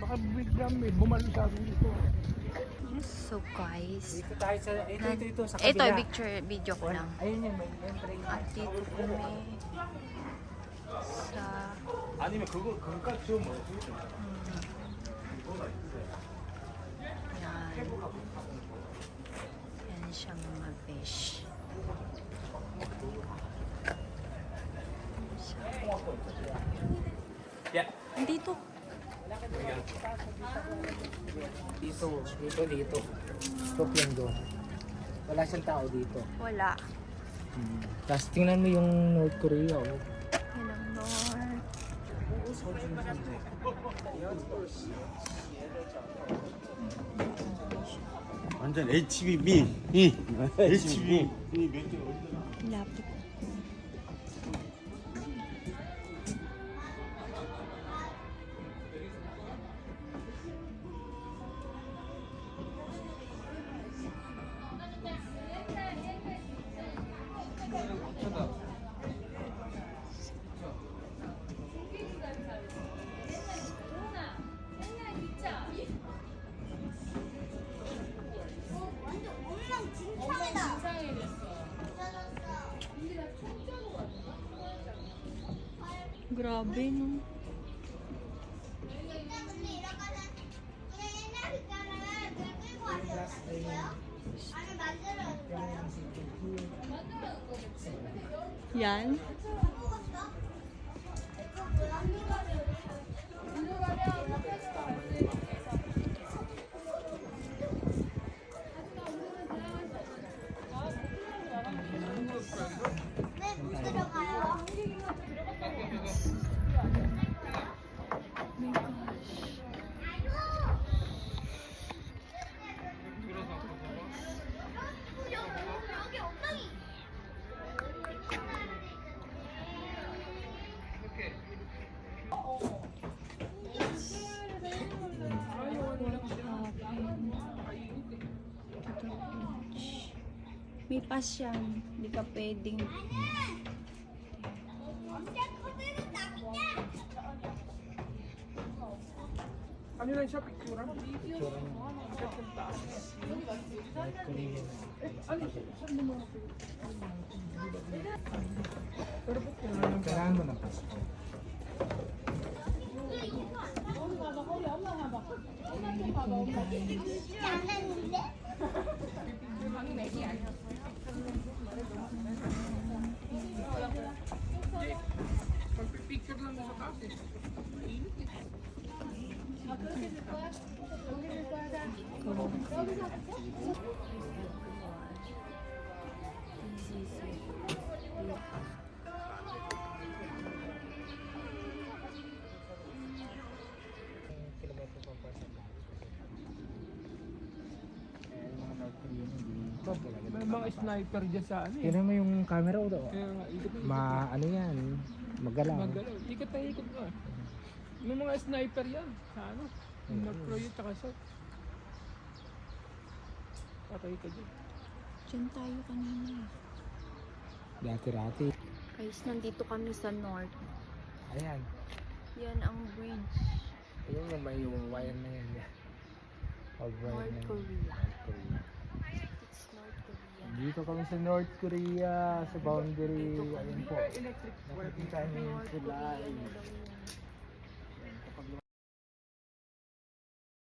Baka biglang may bumalo sa akin dito. So guys, Dito tayo sa, ito, sa ito kabila. video ko lang. Ayun yan, may entry. At dito kami sa 아니면 그거까지 좀 yan. Yan siya mga fish. 야. Dito. Dito. Stop yan doon. Wala siyang tao dito. Wala. Tapos tingnan mo yung North Korea. Oh. Yan ang north. 완전 HBB 이 HBB Lapit. Grabe no. Yan. May pass yan. Hindi ka pwedeng. Ano lang siya, picture? Picture. North Korea. Ano siya? Saan mo mga pero ba't kailangan mo ng passport? Pag-picture lang mo sa taas eh. Mainit eh. May mga sniper dyan sa ano eh. Tignan mo yung camera ko daw. Kaya nga, ikot mo. Ano yan, magalaw. Magalaw. Ikot na ikot mo ah. May mga sniper yan sa ano. Yung North Korea tsaka South. Patay ka dyan. Diyan tayo kanina eh. Dati-rati. Guys, nandito kami sa north. Ayan. Yan ang bridge. Ayun yung may yung wire na yan. North Korea. North Korea. It's North Korea. Dito kami sa North Korea, sa boundary. Dito kami. Ayun po. Electric wire. Nakikita niyo yung North sila. Korea na daw yan.